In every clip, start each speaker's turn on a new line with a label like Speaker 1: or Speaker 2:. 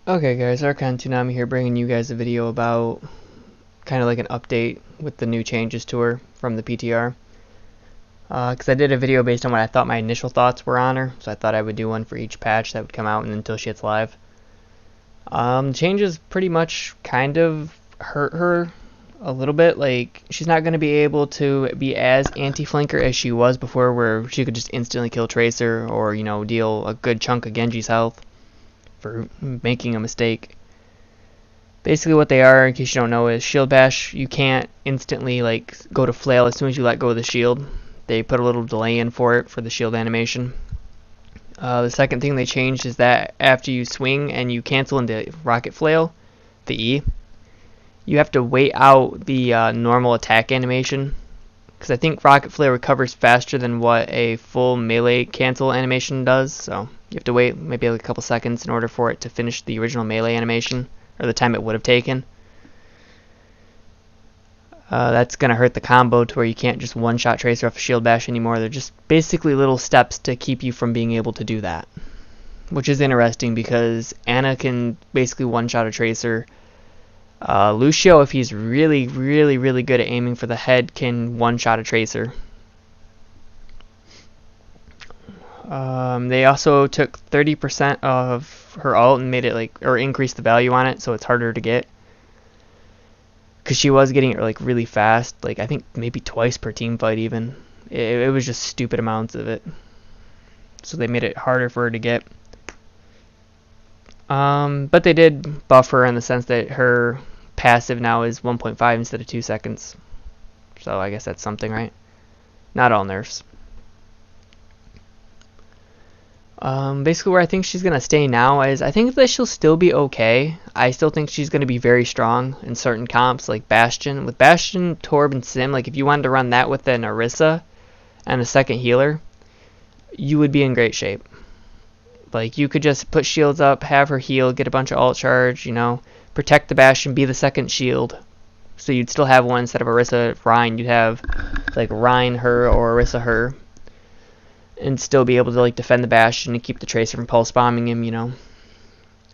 Speaker 1: Okay guys, Archon Tsunami here, bringing you guys a video about kind of like an update with the new changes to her from the PTR. Because I did a video based on what I thought my initial thoughts were on her, so I thought I would do one for each patch that would come out and until she hits live. Changes pretty much kind of hurt her a little bit. Like, she's not going to be able to be as anti-flanker as she was before, where she could just instantly kill Tracer or, you know, deal a good chunk of Genji's health for making a mistake. Basically what they are, in case you don't know, is shield bash. You can't instantly like go to flail as soon as you let go of the shield. They put a little delay in for it for the shield animation. The second thing they changed is that after you swing and you cancel into rocket flail, the E, you have to wait out the normal attack animation, because I think rocket flail recovers faster than what a full melee cancel animation does, so you have to wait maybe like a couple seconds in order for it to finish the original melee animation, or the time it would have taken. That's going to hurt the combo to where you can't just one-shot Tracer off a shield bash anymore. They're just basically little steps to keep you from being able to do that, which is interesting because Ana can basically one-shot a Tracer. Lucio, if he's really good at aiming for the head, can one-shot a Tracer. They also took 30% of her ult and made it like, or increased the value on it, so it's harder to get. Because she was getting it like really fast, like I think maybe twice per team fight even. It was just stupid amounts of it. So they made it harder for her to get. But they did buff her in the sense that her passive now is 1.5 instead of 2 seconds. So I guess that's something, right? Not all nerfs. Basically where I think she's going to stay now is I think that she'll still be okay. I still think she's going to be very strong in certain comps like Bastion. With Bastion, Torb, and Sim, like if you wanted to run that with an Orisa and a second healer, you would be in great shape. Like you could just put shields up, have her heal, get a bunch of ult charge, you know, protect the Bastion, be the second shield. So you'd still have one instead of Orisa, Rein. You'd have like Rein her or Orisa her, and still be able to like defend the Bastion and keep the Tracer from pulse bombing him, you know.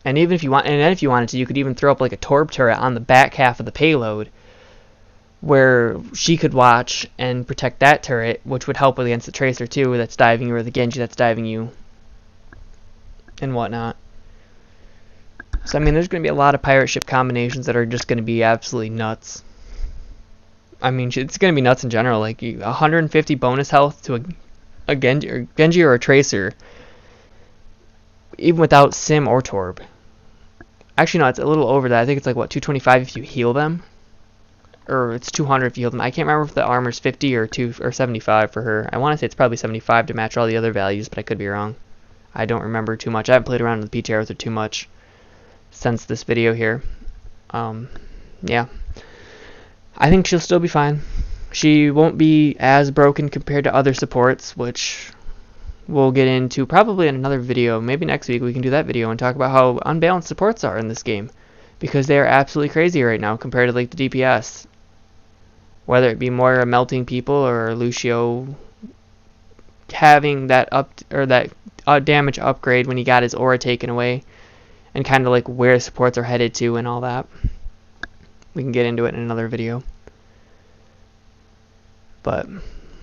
Speaker 1: And even if you want, and then if you wanted to, you could even throw up like a Torb turret on the back half of the payload, where she could watch and protect that turret, which would help against the Tracer too, that's diving you, or the Genji that's diving you, and whatnot. So I mean, there's going to be a lot of pirate ship combinations that are just going to be absolutely nuts. I mean, it's going to be nuts in general. Like 150 bonus health to a Genji or a Tracer, even without Sim or Torb. Actually, no, it's a little over that. I think it's like, what, 225 if you heal them? Or it's 200 if you heal them. I can't remember if the armor's 50 or 75 for her. I want to say it's probably 75 to match all the other values, but I could be wrong. I don't remember too much. I haven't played around with the PTR with her too much since this video here. Yeah. I think she'll still be fine. She won't be as broken compared to other supports, which we'll get into probably in another video. Maybe next week we can do that video and talk about how unbalanced supports are in this game, because they are absolutely crazy right now compared to like the DPS. Whether it be Moira melting people or Lucio having that damage upgrade when he got his aura taken away, and kind of like where supports are headed to and all that. We can get into it in another video. But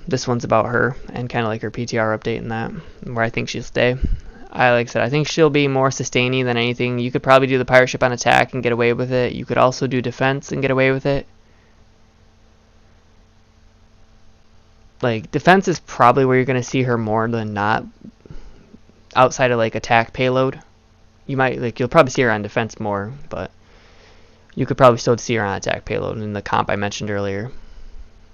Speaker 1: this one's about her and kind of like her PTR update and that, where I think she'll stay. Like I said, I think she'll be more sustaining than anything. You could probably do the pirate ship on attack and get away with it. You could also do defense and get away with it. Like defense is probably where you're going to see her more than not, outside of like attack payload. You might you'll probably see her on defense more, but you could probably still see her on attack payload in the comp I mentioned earlier.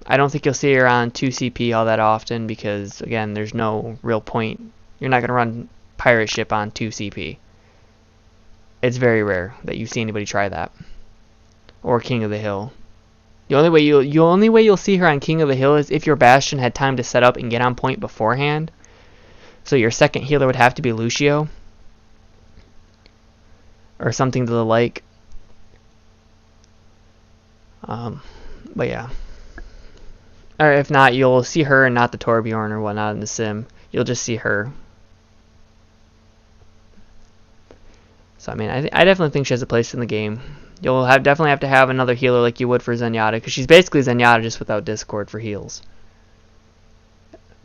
Speaker 1: I don't think you'll see her on 2 CP all that often because, again, there's no real point. You're not going to run pirate ship on 2 CP. It's very rare that you see anybody try that. Or King of the Hill. The only way you'll see her on King of the Hill is if your Bastion had time to set up and get on point beforehand. So your second healer would have to be Lucio, or something to the like. But yeah. Or if not, you'll see her and not the Torbjorn or whatnot in the sim. You'll just see her. So I mean, I definitely think she has a place in the game. You'll definitely have to have another healer like you would for Zenyatta, because she's basically Zenyatta just without Discord for heals.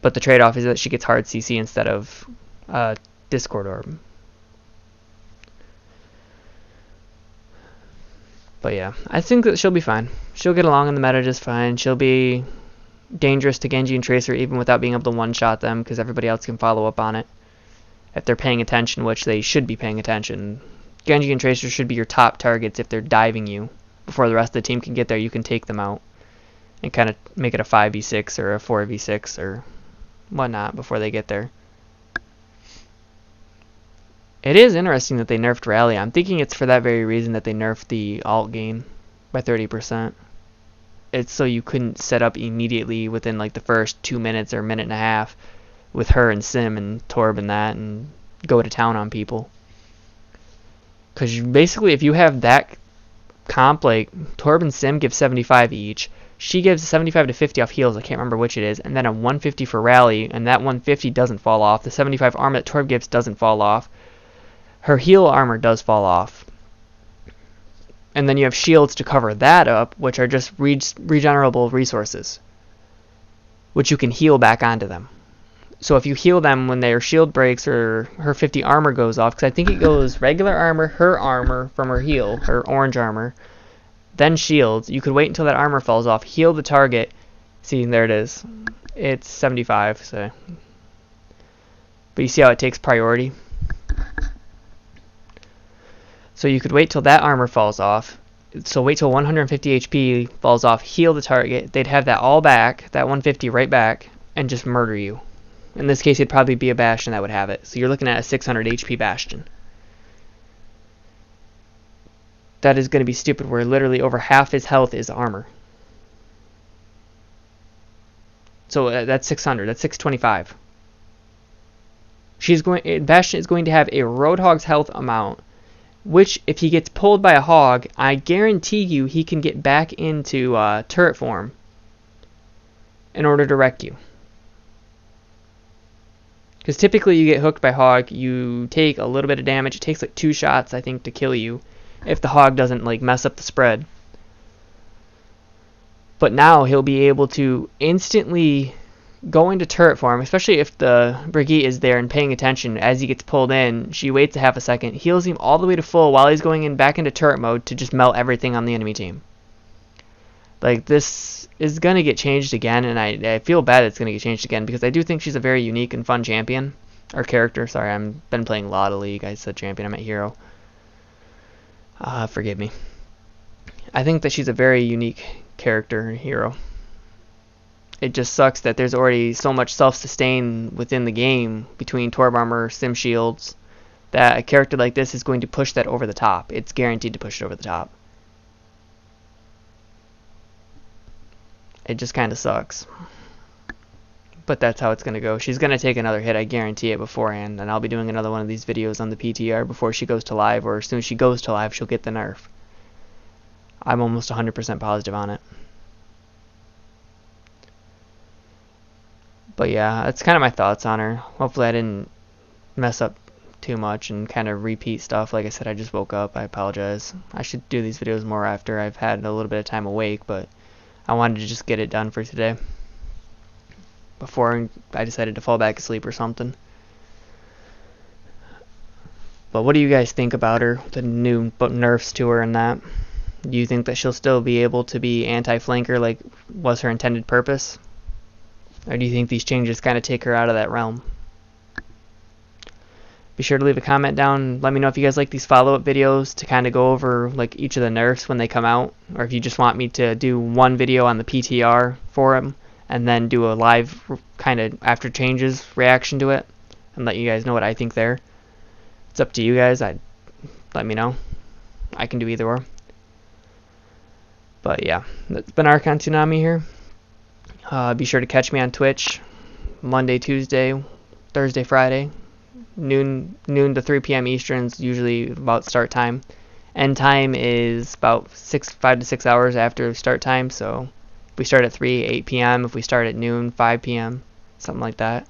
Speaker 1: But the trade-off is that she gets hard CC instead of Discord Orb. But yeah, I think that she'll be fine. She'll get along in the meta just fine. She'll be dangerous to Genji and Tracer even without being able to one-shot them, because everybody else can follow up on it if they're paying attention, which they should be paying attention. Genji and Tracer should be your top targets if they're diving you. Before the rest of the team can get there, you can take them out and kind of make it a 5v6 or a 4v6 or whatnot before they get there. It is interesting that they nerfed Rally. I'm thinking it's for that very reason that they nerfed the alt gain by 30%. It's so you couldn't set up immediately within like the first 2 minutes or minute and a half with her and Sim and Torb and that and go to town on people. Because basically if you have that comp, like Torb and Sim give 75 each, she gives 75 to 50 off heals, I can't remember which it is, and then a 150 for Rally, and that 150 doesn't fall off. The 75 armor that Torb gives doesn't fall off. Her heal armor does fall off. And then you have shields to cover that up, which are just regenerable resources, which you can heal back onto them. So if you heal them when their shield breaks or her 50 armor goes off, because I think it goes regular armor, her armor from her heal, her orange armor, then shields, you could wait until that armor falls off, heal the target. See, there it is. It's 75, so. But you see how it takes priority? So you could wait till that armor falls off. So wait till 150 HP falls off, heal the target. They'd have that all back, that 150 right back, and just murder you. In this case, it'd probably be a Bastion that would have it. So you're looking at a 600 HP Bastion. That is going to be stupid, where literally over half his health is armor. So that's 600. That's 625. Bastion is going to have a Roadhog's health amount, which, if he gets pulled by a hog, I guarantee you he can get back into turret form in order to wreck you. Because typically you get hooked by hog, you take a little bit of damage. It takes like 2 shots, I think, to kill you, if the hog doesn't like mess up the spread. But now he'll be able to instantly go into turret form, especially if the Brigitte is there and paying attention. As he gets pulled in, she waits a half a second, heals him all the way to full while he's going back into turret mode to just melt everything on the enemy team. Like, this is going to get changed again, and I feel bad it's going to get changed again, because I do think she's a very unique and fun champion. Or character, sorry, I've been playing a lot of League. I said champion, I meant hero. Forgive me. I think that she's a very unique character and hero. It just sucks that there's already so much self-sustain within the game between Torb armor, Sim shields, that a character like this is going to push that over the top. It's guaranteed to push it over the top. It just kind of sucks. But that's how it's going to go. She's going to take another hit, I guarantee it, beforehand. And I'll be doing another one of these videos on the PTR before she goes to live, or as soon as she goes to live, she'll get the nerf. I'm almost 100% positive on it. But yeah, that's kind of my thoughts on her. Hopefully I didn't mess up too much and kind of repeat stuff. Like I said, I just woke up. I apologize. I should do these videos more after I've had a little bit of time awake, but I wanted to just get it done for today before I decided to fall back asleep or something. But what do you guys think about her, the new nerfs to her and that? Do you think that she'll still be able to be anti-flanker like was her intended purpose? Or do you think these changes kind of take her out of that realm? Be sure to leave a comment down. Let me know if you guys like these follow-up videos to kind of go over like each of the nerfs when they come out, or if you just want me to do one video on the PTR for them and then do a live kind of after changes reaction to it and let you guys know what I think there. It's up to you guys. Let me know. I can do either or. But yeah, that's been Archon Tsunami here. Be sure to catch me on Twitch Monday, Tuesday, Thursday, Friday. Noon to 3 p.m. Eastern is usually about start time. End time is about 5 to 6 hours after start time. So if we start at 3, 8 p.m. If we start at noon, 5 p.m. Something like that.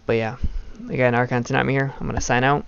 Speaker 1: But yeah,
Speaker 2: Again, Archon Tsunami here. I'm going to sign out.